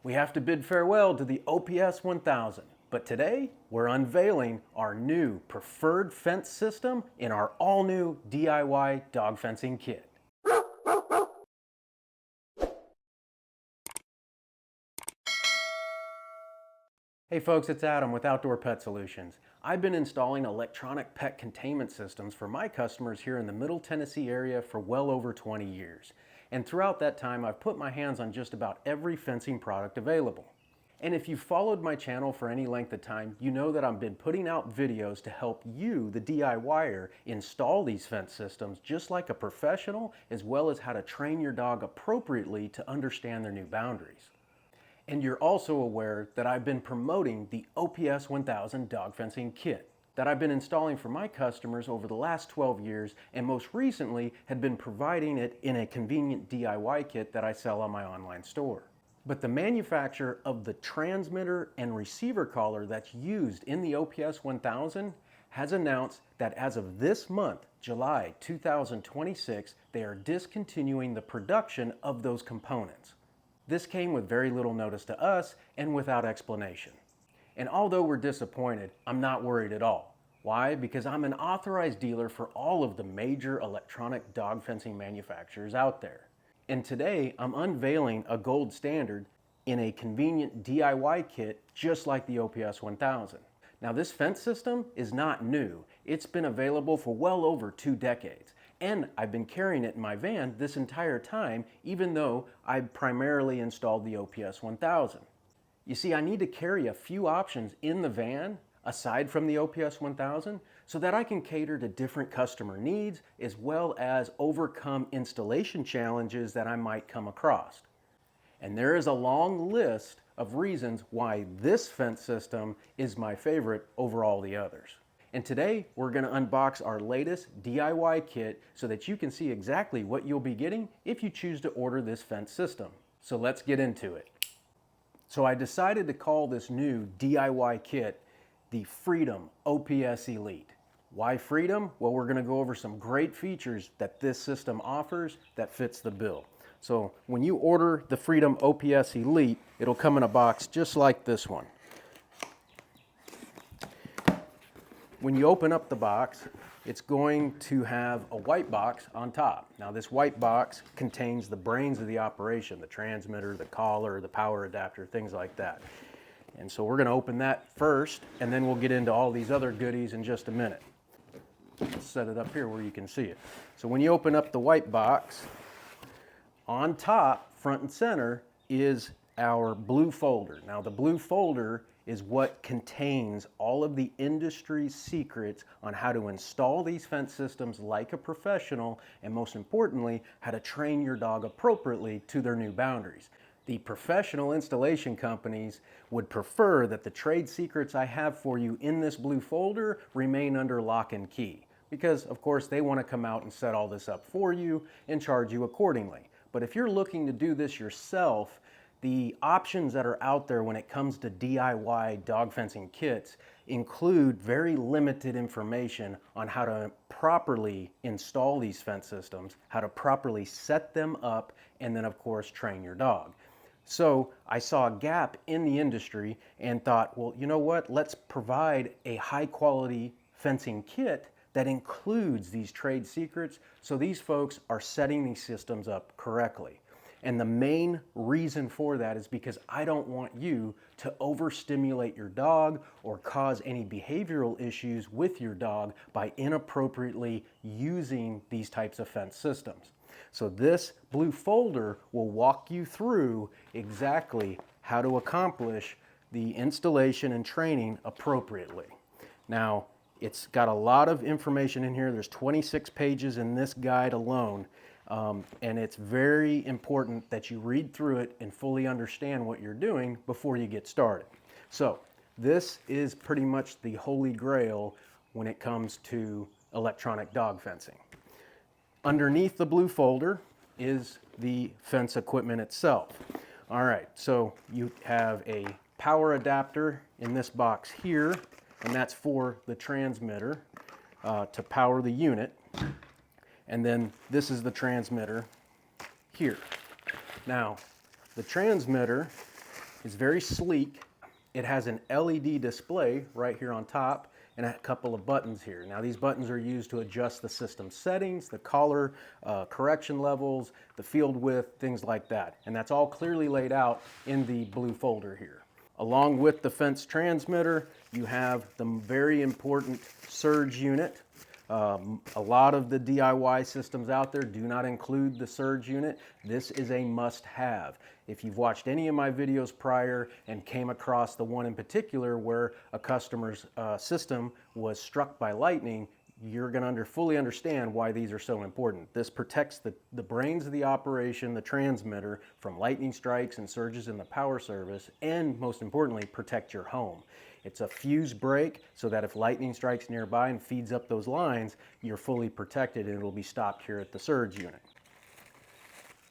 We have to bid farewell to the OPS 1000, but today we're unveiling our new preferred fence system in our all-new DIY dog fencing kit. Hey folks, it's Adam with Outdoor Pet Solutions. I've been installing electronic pet containment systems for my customers here in the Middle Tennessee area for well over 20 years. And throughout that time, I've put my hands on just about every fencing product available. And if you've followed my channel for any length of time, you know that I've been putting out videos to help you, the DIYer, install these fence systems just like a professional, as well as how to train your dog appropriately to understand their new boundaries. And you're also aware that I've been promoting the OPS 1000 Dog Fencing Kit that I've been installing for my customers over the last 12 years, and most recently had been providing it in a convenient DIY kit that I sell on my online store. But the manufacturer of the transmitter and receiver collar that's used in the OPS 1000 has announced that as of this month, July 2026, they are discontinuing the production of those components. This came with very little notice to us and without explanation. And although we're disappointed, I'm not worried at all. Why? Because I'm an authorized dealer for all of the major electronic dog fencing manufacturers out there. And today I'm unveiling a gold standard in a convenient DIY kit just like the OPS 1000. Now this fence system is not new. It's been available for well over 2 decades. And I've been carrying it in my van this entire time, even though I primarily installed the OPS 1000. You see, I need to carry a few options in the van, aside from the OPS 1000, so that I can cater to different customer needs, as well as overcome installation challenges that I might come across. And there is a long list of reasons why this fence system is my favorite over all the others. And today we're going to unbox our latest DIY kit so that you can see exactly what you'll be getting if you choose to order this fence system. So let's get into it. So I decided to call this new DIY kit the Freedom OPS Elite. Why Freedom? Well, we're going to go over some great features that this system offers that fits the bill. So when you order the Freedom OPS Elite, it'll come in a box just like this one. When you open up the box, it's going to have a white box on top. Now this white box contains the brains of the operation, the transmitter, the collar, the power adapter, things like that. And so we're going to open that first, and then we'll get into all these other goodies in just a minute. Let's set it up here where you can see it. So when you open up the white box, on top, front and center, is our blue folder. Now the blue folder is what contains all of the industry's secrets on how to install these fence systems like a professional, and most importantly, how to train your dog appropriately to their new boundaries. The professional installation companies would prefer that the trade secrets I have for you in this blue folder remain under lock and key, because of course they want to come out and set all this up for you and charge you accordingly. But if you're looking to do this yourself, the options that are out there when it comes to DIY dog fencing kits include very limited information on how to properly install these fence systems, how to properly set them up, and then of course train your dog. So I saw a gap in the industry and thought, well, you know what? Let's provide a high quality fencing kit that includes these trade secrets so these folks are setting these systems up correctly. And the main reason for that is because I don't want you to overstimulate your dog or cause any behavioral issues with your dog by inappropriately using these types of fence systems. So this blue folder will walk you through exactly how to accomplish the installation and training appropriately. Now, it's got a lot of information in here. There's 26 pages in this guide alone. And it's very important that you read through it and fully understand what you're doing before you get started. So this is pretty much the holy grail when it comes to electronic dog fencing. Underneath the blue folder is the fence equipment itself. All right, so you have a power adapter in this box here, and that's for the transmitter to power the unit. And then this is the transmitter here. Now, the transmitter is very sleek. It has an LED display right here on top and a couple of buttons here. Now these buttons are used to adjust the system settings, the collar correction levels, the field width, things like that. And that's all clearly laid out in the blue folder here. Along with the fence transmitter, you have the very important surge unit. A lot of the DIY systems out there do not include the surge unit. This is a must-have. If you've watched any of my videos prior and came across the one in particular where a customer's system was struck by lightning, you're going to fully understand why these are so important. This protects the brains of the operation, the transmitter, from lightning strikes and surges in the power service, and most importantly, protect your home. It's a fuse break so that if lightning strikes nearby and feeds up those lines, you're fully protected and it'll be stopped here at the surge unit.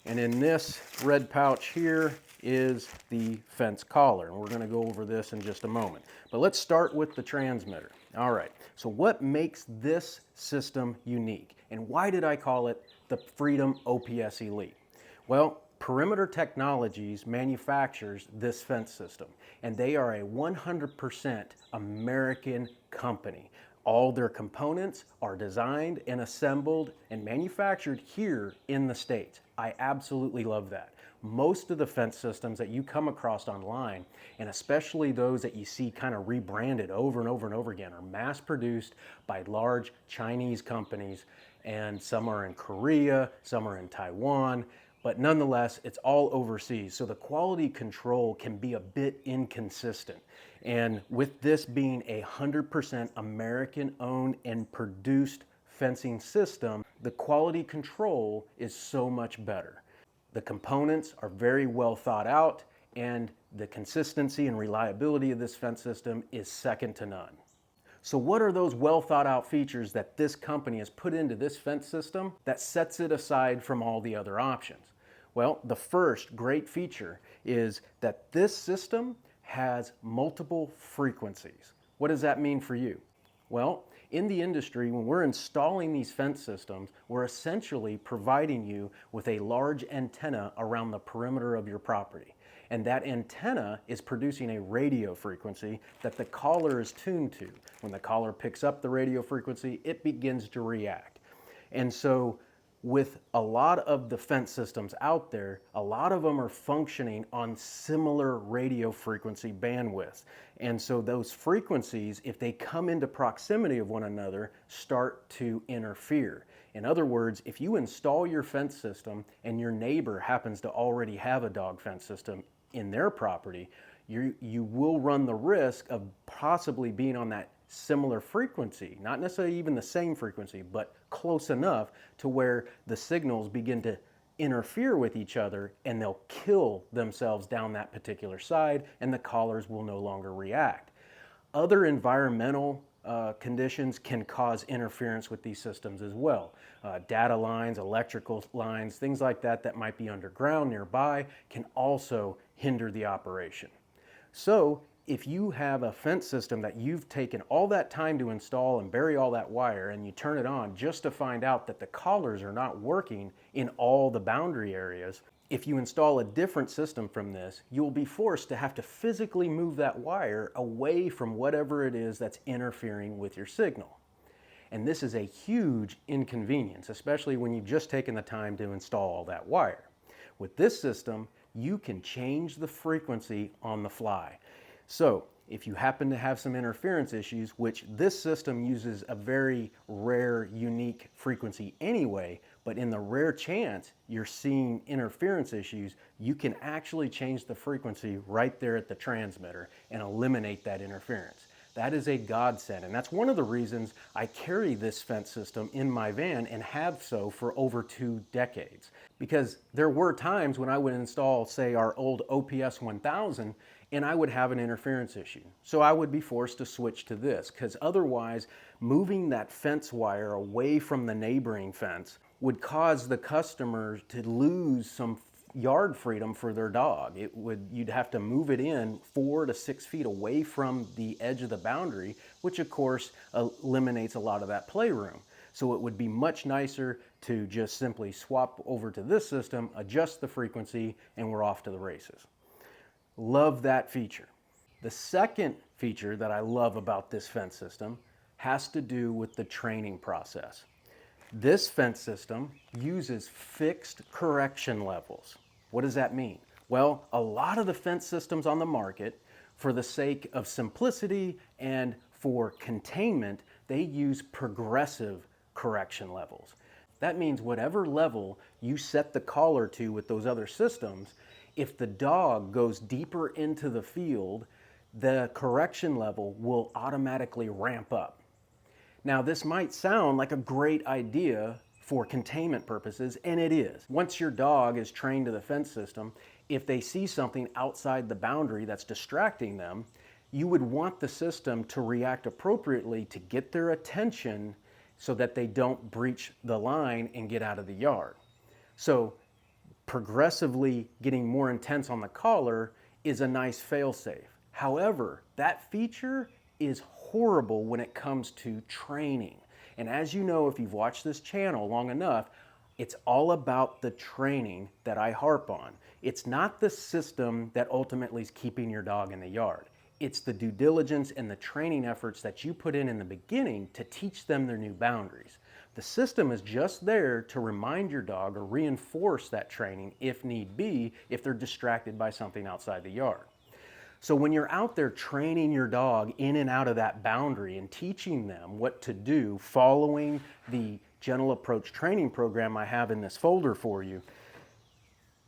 And in this red pouch here is the fence collar, and we're going to go over this in just a moment. But let's start with the transmitter. All right, so what makes this system unique, and why did I call it the Freedom OPS Elite? Well, Perimeter Technologies manufactures this fence system, and they are a 100% American company. All their components are designed and assembled and manufactured here in the States. I absolutely love that. Most of the fence systems that you come across online, and especially those that you see kind of rebranded over and over and over again, are mass produced by large Chinese companies, and some are in Korea, some are in Taiwan, but nonetheless, it's all overseas. So the quality control can be a bit inconsistent. And with this being a 100% American owned and produced fencing system, the quality control is so much better. The components are very well thought out, and the consistency and reliability of this fence system is second to none. So what are those well thought out features that this company has put into this fence system that sets it aside from all the other options? Well, the first great feature is that this system has multiple frequencies. What does that mean for you? Well, in the industry, when we're installing these fence systems, we're essentially providing you with a large antenna around the perimeter of your property. And that antenna is producing a radio frequency that the collar is tuned to. When the collar picks up the radio frequency, it begins to react. And so with a lot of the fence systems out there, a lot of them are functioning on similar radio frequency bandwidths. And so those frequencies, if they come into proximity of one another, start to interfere. In other words, if you install your fence system and your neighbor happens to already have a dog fence system in their property, you will run the risk of possibly being on that similar frequency, not necessarily even the same frequency, but close enough to where the signals begin to interfere with each other and they'll kill themselves down that particular side, and the collars will no longer react. Other environmental conditions can cause interference with these systems as well. Data lines, electrical lines, things like that might be underground nearby can also hinder the operation. So if you have a fence system that you've taken all that time to install and bury all that wire, and you turn it on just to find out that the collars are not working in all the boundary areas, if you install a different system from this, you'll be forced to have to physically move that wire away from whatever it is that's interfering with your signal. And this is a huge inconvenience, especially when you've just taken the time to install all that wire. With this system, you can change the frequency on the fly. So if you happen to have some interference issues, which this system uses a very rare, unique frequency anyway, but in the rare chance you're seeing interference issues, you can actually change the frequency right there at the transmitter and eliminate that interference. That is a godsend, and that's one of the reasons I carry this fence system in my van and have so for over 2 decades. Because there were times when I would install, say, our old OPS1000, and I would have an interference issue. So I would be forced to switch to this, because otherwise moving that fence wire away from the neighboring fence would cause the customer to lose some yard freedom for their dog. You'd have to move it in 4 to 6 feet away from the edge of the boundary, which of course eliminates a lot of that playroom. So it would be much nicer to just simply swap over to this system, adjust the frequency, and we're off to the races. Love that feature. The second feature that I love about this fence system has to do with the training process. This fence system uses fixed correction levels. What does that mean? Well, a lot of the fence systems on the market, for the sake of simplicity and for containment, they use progressive correction levels. That means whatever level you set the collar to with those other systems, if the dog goes deeper into the field, the correction level will automatically ramp up. Now, this might sound like a great idea for containment purposes, and it is. Once your dog is trained to the fence system, if they see something outside the boundary that's distracting them, you would want the system to react appropriately to get their attention so that they don't breach the line and get out of the yard. So progressively getting more intense on the collar is a nice fail-safe. However, that feature is horrible when it comes to training. And as you know, if you've watched this channel long enough, it's all about the training that I harp on. It's not the system that ultimately is keeping your dog in the yard. It's the due diligence and the training efforts that you put in the beginning to teach them their new boundaries. The system is just there to remind your dog or reinforce that training if need be, if they're distracted by something outside the yard. So when you're out there training your dog in and out of that boundary and teaching them what to do, following the Gentle Approach training program I have in this folder for you,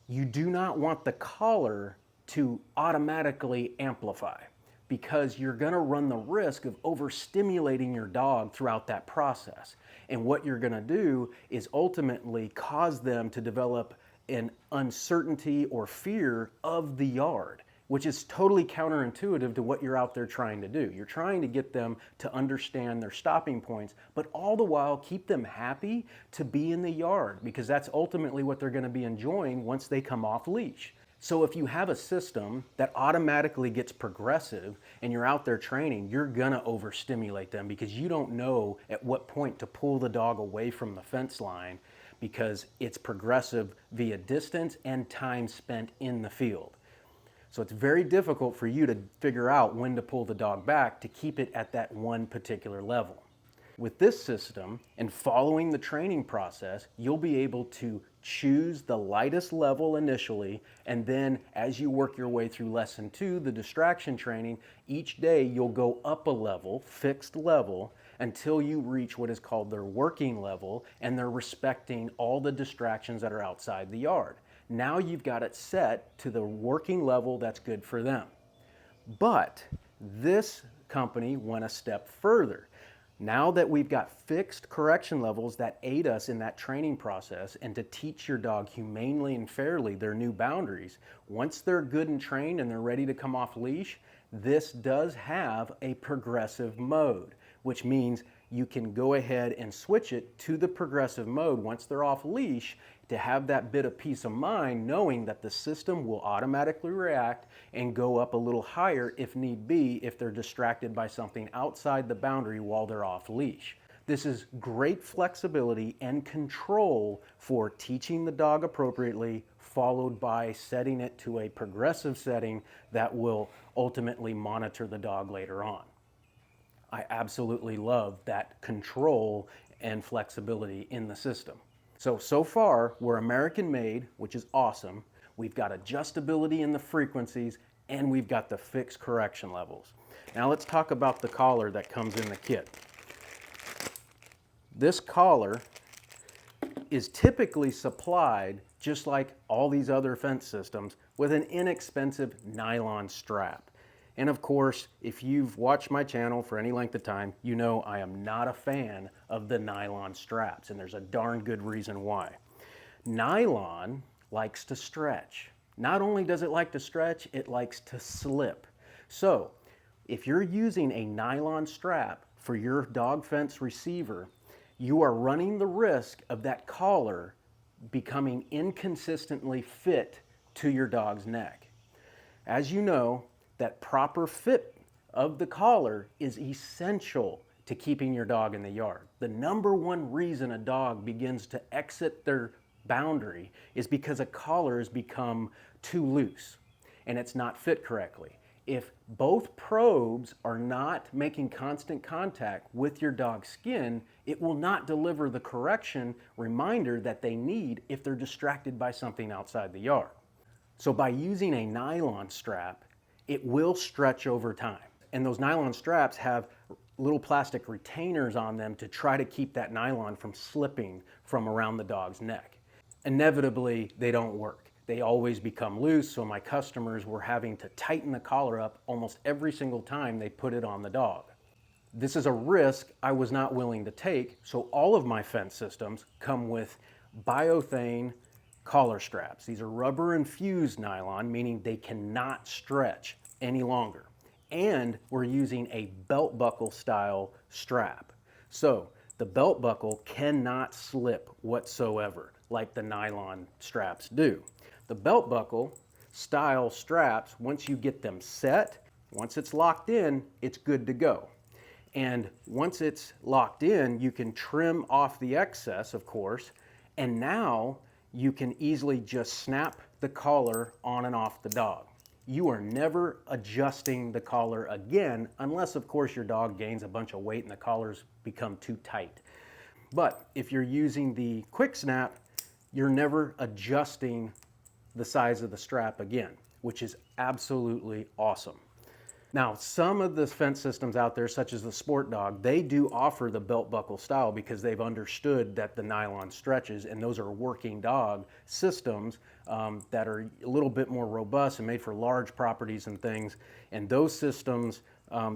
you do not want the collar to automatically amplify, because you're going to run the risk of overstimulating your dog throughout that process. And what you're going to do is ultimately cause them to develop an uncertainty or fear of the yard, which is totally counterintuitive to what you're out there trying to do. You're trying to get them to understand their stopping points, but all the while keep them happy to be in the yard, because that's ultimately what they're going to be enjoying once they come off leash. So if you have a system that automatically gets progressive and you're out there training, you're gonna overstimulate them because you don't know at what point to pull the dog away from the fence line, because it's progressive via distance and time spent in the field. So it's very difficult for you to figure out when to pull the dog back to keep it at that one particular level. With this system and following the training process, you'll be able to choose the lightest level initially, and then as you work your way through lesson 2, the distraction training, each day you'll go up a level, fixed level, until you reach what is called their working level, and they're respecting all the distractions that are outside the yard. Now you've got it set to the working level that's good for them. But this company went a step further. Now that we've got fixed correction levels that aid us in that training process and to teach your dog humanely and fairly their new boundaries, once they're good and trained and they're ready to come off leash, this does have a progressive mode, which means you can go ahead and switch it to the progressive mode once they're off leash, to have that bit of peace of mind knowing that the system will automatically react and go up a little higher if need be, if they're distracted by something outside the boundary while they're off leash. This is great flexibility and control for teaching the dog appropriately, followed by setting it to a progressive setting that will ultimately monitor the dog later on. I absolutely love that control and flexibility in the system. So far, we're American made, which is awesome. We've got adjustability in the frequencies, and we've got the fixed correction levels. Now let's talk about the collar that comes in the kit. This collar is typically supplied, just like all these other fence systems, with an inexpensive nylon strap. And of course, if you've watched my channel for any length of time, you know I am not a fan of the nylon straps, and there's a darn good reason why. Nylon likes to stretch. Not only does it like to stretch, it likes to slip. So if you're using a nylon strap for your dog fence receiver, you are running the risk of that collar becoming inconsistently fit to your dog's neck. As you know, that proper fit of the collar is essential to keeping your dog in the yard. The number one reason a dog begins to exit their boundary is because a collar has become too loose. and it's not fit correctly. If both probes are not making constant contact with your dog's skin, it will not deliver the correction reminder that they need if they're distracted by something outside the yard. So by using a nylon strap, it will stretch over time. And those nylon straps have little plastic retainers on them to try to keep that nylon from slipping from around the dog's neck. Inevitably, they don't work. They always become loose, so my customers were having to tighten the collar up almost every single time they put it on the dog. This is a risk I was not willing to take, so all of my fence systems come with biothane collar straps. These are rubber infused nylon, meaning they cannot stretch any longer. And we're using a belt buckle style strap. So the belt buckle cannot slip whatsoever like the nylon straps do. The belt buckle style straps, once you get them set, once it's locked in, it's good to go. And once it's locked in, you can trim off the excess, of course, and now you can easily just snap the collar on and off the dog. You are never adjusting the collar again, unless of course your dog gains a bunch of weight and the collars become too tight. But if you're using the quick snap, you're never adjusting the size of the strap again, which is absolutely awesome. Now, some of the fence systems out there, such as the Sport Dog, they do offer the belt buckle style because they've understood that the nylon stretches, and those are working dog systems that are a little bit more robust and made for large properties and things. And those systems,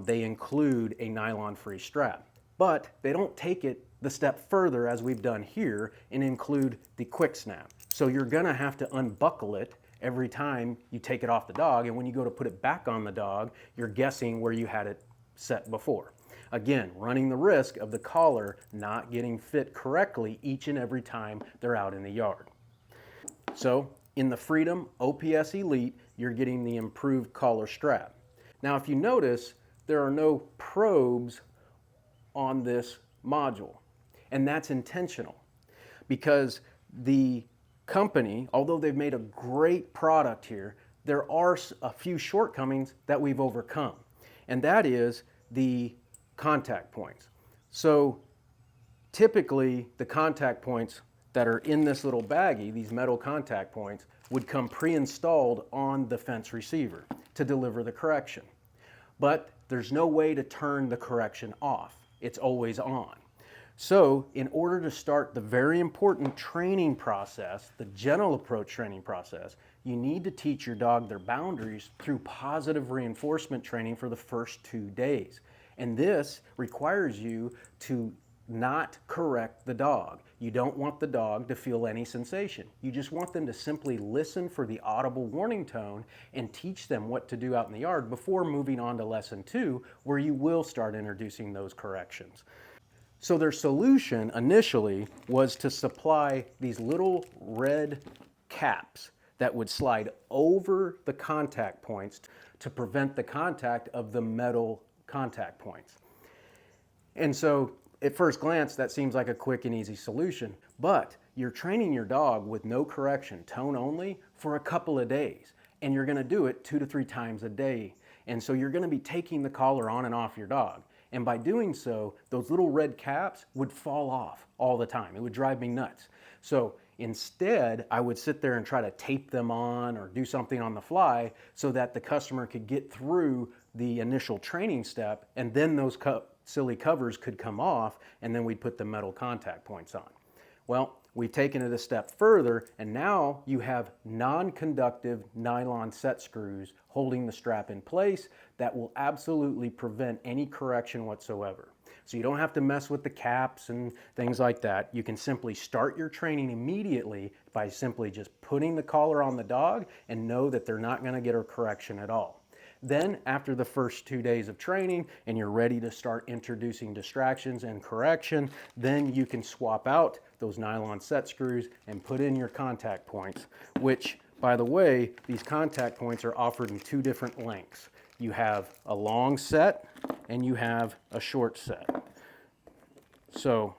they include a nylon-free strap. But they don't take it the step further, as we've done here, and include the quick snap. So you're gonna have to unbuckle it every time you take it off the dog, and when you go to put it back on the dog, you're guessing where you had it set before. Again, running the risk of the collar not getting fit correctly each and every time they're out in the yard. So in the Freedom OPS Elite, you're getting the improved collar strap. Now if you notice, there are no probes on this module, and that's intentional because the company, although they've made a great product here, there are a few shortcomings that we've overcome, and that is the contact points. So typically the contact points that are in this little baggie, these metal contact points, would come pre-installed on the fence receiver to deliver the correction. But there's no way to turn the correction off. It's always on. So in order to start the very important training process, the gentle approach training process, you need to teach your dog their boundaries through positive reinforcement training for the first 2 days. And this requires you to not correct the dog. You don't want the dog to feel any sensation. You just want them to simply listen for the audible warning tone and teach them what to do out in the yard before moving on to lesson 2, where you will start introducing those corrections. So their solution initially was to supply these little red caps that would slide over the contact points to prevent the contact of the metal contact points. And so at first glance, that seems like a quick and easy solution, but you're training your dog with no correction, tone only, for a couple of days. And you're gonna do it 2 to 3 times a day. And so you're gonna be taking the collar on and off your dog. And by doing so, those little red caps would fall off all the time. It would drive me nuts. So instead, I would sit there and try to tape them on or do something on the fly so that the customer could get through the initial training step, and then those silly covers could come off, and then we'd put the metal contact points on. Well, we've taken it a step further, and now you have non-conductive nylon set screws holding the strap in place that will absolutely prevent any correction whatsoever. So you don't have to mess with the caps and things like that. You can simply start your training immediately by simply just putting the collar on the dog and know that they're not going to get a correction at all. Then after the first 2 days of training and you're ready to start introducing distractions and correction, then you can swap out those nylon set screws and put in your contact points, which, by the way, these contact points are offered in 2 different lengths. You have a long set and you have a short set. So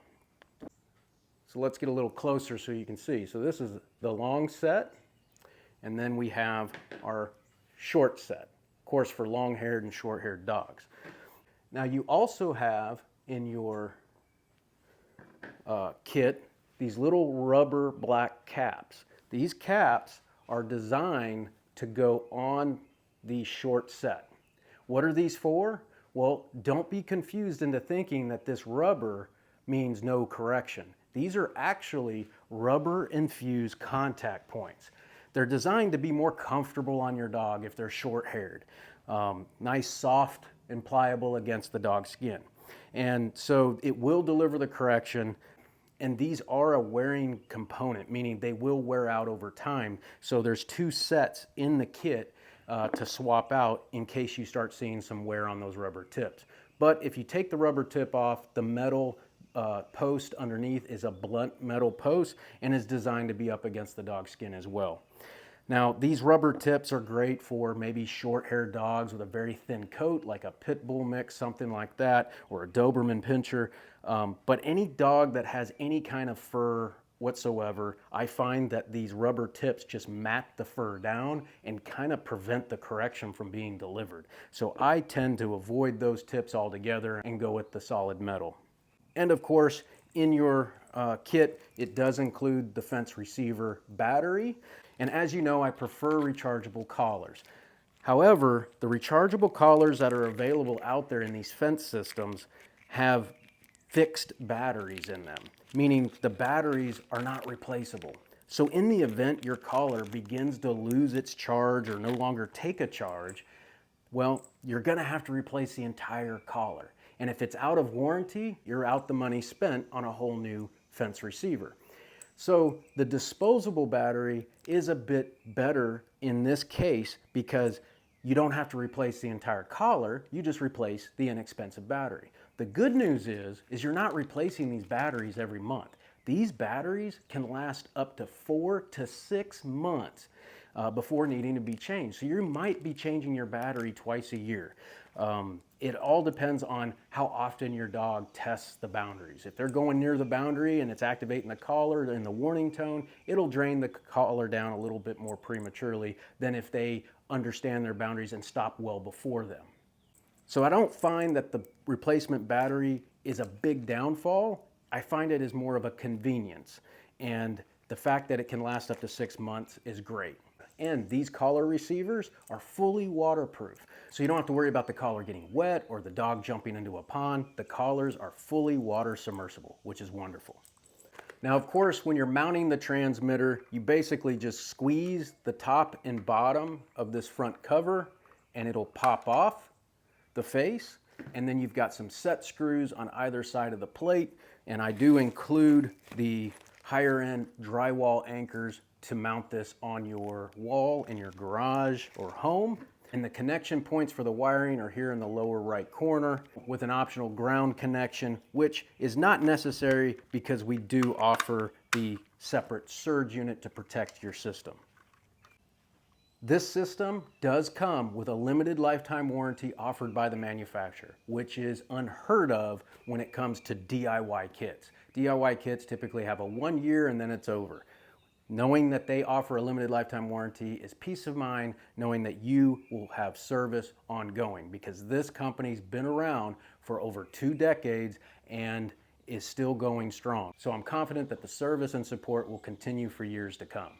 let's get a little closer so you can see. So this is the long set, and then we have our short set, of course for long-haired and short-haired dogs. Now you also have in your kit these little rubber black caps. These caps are designed to go on the short set. What are these for? Well, don't be confused into thinking that this rubber means no correction. These are actually rubber infused contact points. They're designed to be more comfortable on your dog if they're short-haired. Nice, soft, and pliable against the dog's skin. And so it will deliver the correction. And these are a wearing component, meaning they will wear out over time. So there's 2 sets in the kit to swap out in case you start seeing some wear on those rubber tips. But if you take the rubber tip off, the metal post underneath is a blunt metal post and is designed to be up against the dog's skin as well. Now, these rubber tips are great for maybe short-haired dogs with a very thin coat, like a pit bull mix, something like that, or a Doberman pinscher. But any dog that has any kind of fur whatsoever, I find that these rubber tips just mat the fur down and kind of prevent the correction from being delivered. So I tend to avoid those tips altogether and go with the solid metal. And of course, in your kit, it does include the fence receiver battery. And as you know, I prefer rechargeable collars. However, the rechargeable collars that are available out there in these fence systems have fixed batteries in them, meaning the batteries are not replaceable. So in the event your collar begins to lose its charge or no longer take a charge, well, you're gonna have to replace the entire collar. And if it's out of warranty, you're out the money spent on a whole new fence receiver. So the disposable battery is a bit better in this case because you don't have to replace the entire collar, you just replace the inexpensive battery. The good news is you're not replacing these batteries every month. These batteries can last up to 4 to 6 months before needing to be changed. So you might be changing your battery twice a year. It all depends on how often your dog tests the boundaries. If they're going near the boundary and it's activating the collar and the warning tone, it'll drain the collar down a little bit more prematurely than if they understand their boundaries and stop well before them. So I don't find that the replacement battery is a big downfall. I find it is more of a convenience. And the fact that it can last up to 6 months is great. And these collar receivers are fully waterproof. So you don't have to worry about the collar getting wet or the dog jumping into a pond. The collars are fully water submersible, which is wonderful. Now, of course, when you're mounting the transmitter, you basically just squeeze the top and bottom of this front cover and it'll pop off the face. And then you've got some set screws on either side of the plate. And I do include the higher end drywall anchors to mount this on your wall in your garage or home. And the connection points for the wiring are here in the lower right corner with an optional ground connection, which is not necessary because we do offer the separate surge unit to protect your system. This system does come with a limited lifetime warranty offered by the manufacturer, which is unheard of when it comes to DIY kits. DIY kits typically have a 1 year and then it's over. Knowing that they offer a limited lifetime warranty is peace of mind, knowing that you will have service ongoing because this company's been around for over 2 decades and is still going strong. So I'm confident that the service and support will continue for years to come.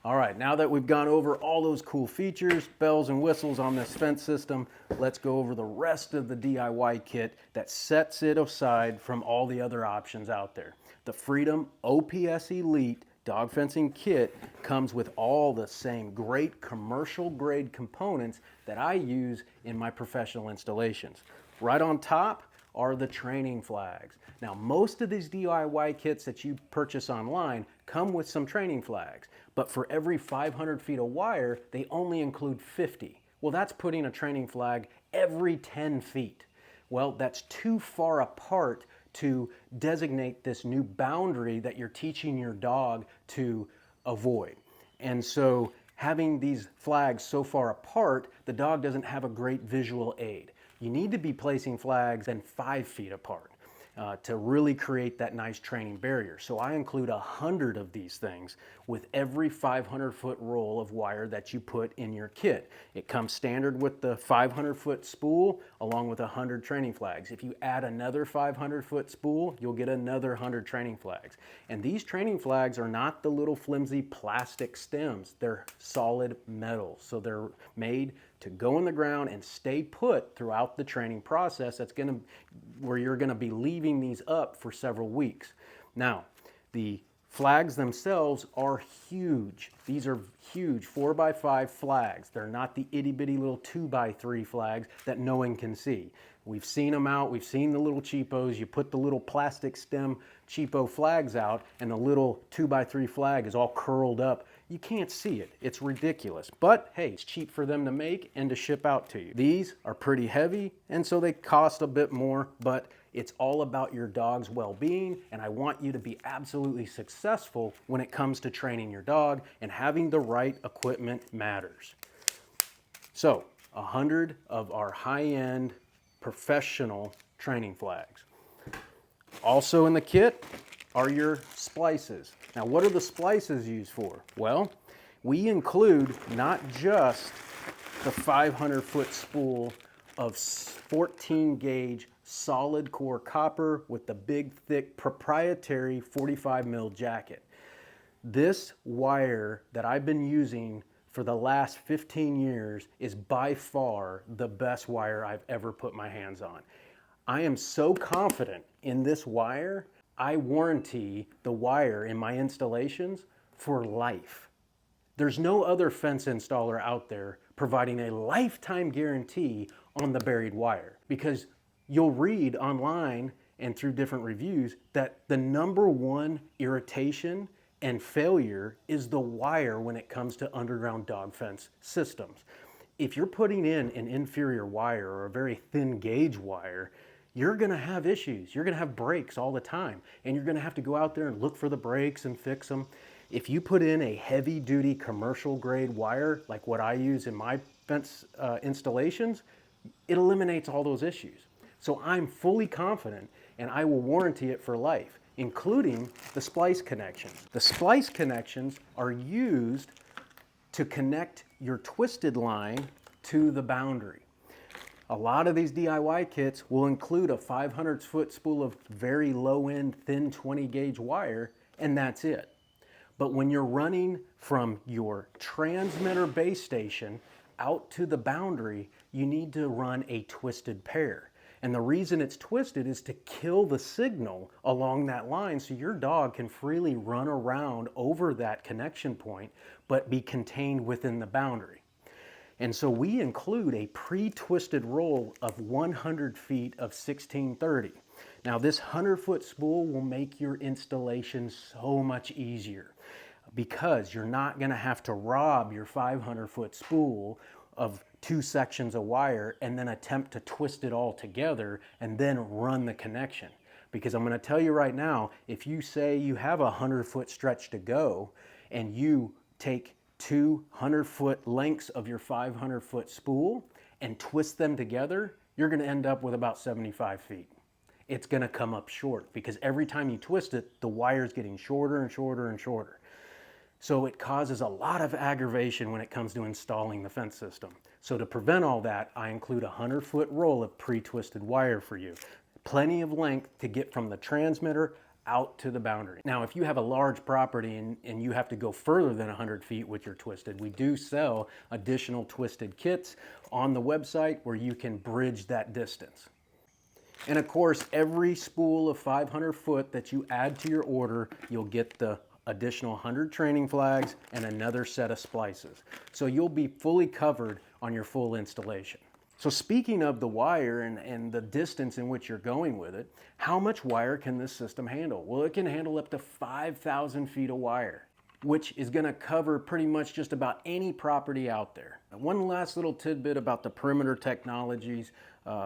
All right, now that we've gone over all those cool features, bells and whistles on this fence system, let's go over the rest of the DIY kit that sets it aside from all the other options out there. The Freedom OPS Elite dog fencing kit comes with all the same great commercial grade components that I use in my professional installations. Right on top are the training flags. Now, most of these DIY kits that you purchase online come with some training flags, but for every 500 feet of wire, they only include 50. Well, that's putting a training flag every 10 feet. Well, that's too far apart to designate this new boundary that you're teaching your dog to avoid. And so having these flags so far apart, the dog doesn't have a great visual aid. You need to be placing flags then 5 feet apart. to really create that nice training barrier. So I include 100 of these things with every 500-foot roll of wire that you put in your kit. It comes standard with the 500-foot spool along with 100 training flags. If you add another 500-foot spool, you'll get another 100 training flags. And these training flags are not the little flimsy plastic stems. They're solid metal. So they're made to go in the ground and stay put throughout the training process. Where you're gonna be leaving these up for several weeks. Now, the flags themselves are huge. These are huge 4x5 flags. They're not the itty bitty little 2x3 flags that no one can see. We've seen them out, we've seen the little cheapos. You put the little plastic stem cheapo flags out and the little 2x3 flag is all curled up. You can't see it. It's ridiculous. But hey, it's cheap for them to make and to ship out to you. These are pretty heavy and so they cost a bit more, but it's all about your dog's well-being, and I want you to be absolutely successful when it comes to training your dog, and having the right equipment matters. So, 100 of our high-end professional training flags. Also in the kit are your splices. Now, what are the splices used for? Well, we include not just the 500-foot spool of 14 gauge solid core copper with the big thick proprietary 45 mil jacket. This wire that I've been using for the last 15 years is by far the best wire I've ever put my hands on. I am so confident in this wire, I warranty the wire in my installations for life. There's no other fence installer out there providing a lifetime guarantee on the buried wire, because you'll read online and through different reviews that the #1 irritation and failure is the wire when it comes to underground dog fence systems. If you're putting in an inferior wire or a very thin gauge wire, you're gonna have issues. You're gonna have breaks all the time, and you're gonna have to go out there and look for the breaks and fix them. If you put in a heavy duty commercial grade wire, like what I use in my fence installations, it eliminates all those issues. So I'm fully confident and I will warranty it for life, including the splice connections. The splice connections are used to connect your twisted line to the boundary. A lot of these DIY kits will include a 500-foot spool of very low-end, thin 20 gauge wire, and that's it. But when you're running from your transmitter base station out to the boundary, you need to run a twisted pair. And the reason it's twisted is to kill the signal along that line so your dog can freely run around over that connection point, but be contained within the boundary. And so we include a pre-twisted roll of 100 feet of 1630. Now this 100-foot spool will make your installation so much easier because you're not gonna have to rob your 500-foot spool of 2 sections of wire and then attempt to twist it all together and then run the connection. Because I'm gonna tell you right now, if you say you have a 100-foot stretch to go and you take 2 100-foot lengths of your 500-foot spool and twist them together, you're gonna end up with about 75 feet. It's gonna come up short because every time you twist it, the wire's getting shorter and shorter and shorter. So it causes a lot of aggravation when it comes to installing the fence system. So to prevent all that, I include a 100-foot roll of pre-twisted wire for you. Plenty of length to get from the transmitter out to the boundary. Now, if you have a large property and you have to go further than 100 feet with your twisted, we do sell additional twisted kits on the website where you can bridge that distance. And of course, every spool of 500 foot that you add to your order, you'll get the additional 100 training flags and another set of splices. So you'll be fully covered on your full installation. So speaking of the wire and the distance in which you're going with it, how much wire can this system handle? Well, it can handle up to 5,000 feet of wire, which is gonna cover pretty much just about any property out there. One last little tidbit about the Perimeter Technologies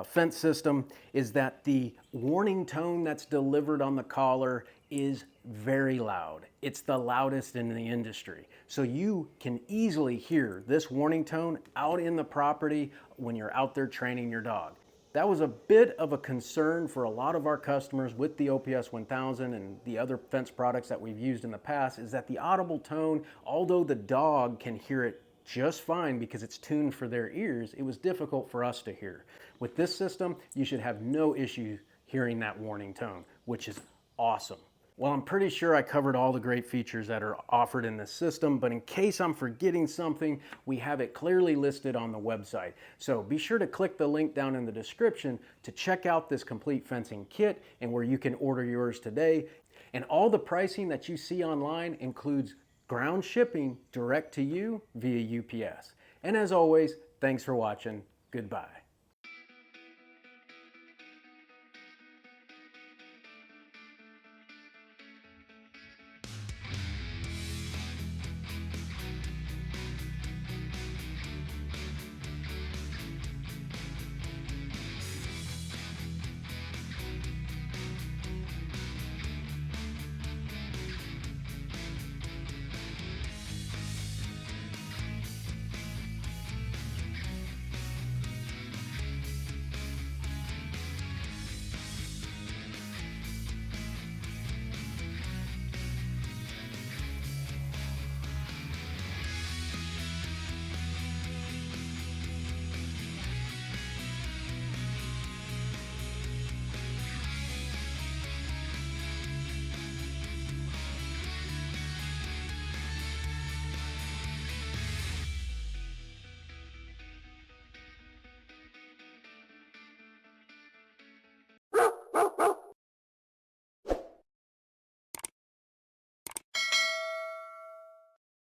fence system is that the warning tone that's delivered on the collar is very loud. It's the loudest in the industry. So you can easily hear this warning tone out in the property when you're out there training your dog. That was a bit of a concern for a lot of our customers with the OPS 1000 and the other fence products that we've used in the past, is that the audible tone, although the dog can hear it just fine because it's tuned for their ears, it was difficult for us to hear. With this system, you should have no issue hearing that warning tone, which is awesome. Well, I'm pretty sure I covered all the great features that are offered in this system, but in case I'm forgetting something, we have it clearly listed on the website. So be sure to click the link down in the description to check out this complete fencing kit and where you can order yours today. And all the pricing that you see online includes ground shipping direct to you via UPS. And as always, thanks for watching. Goodbye.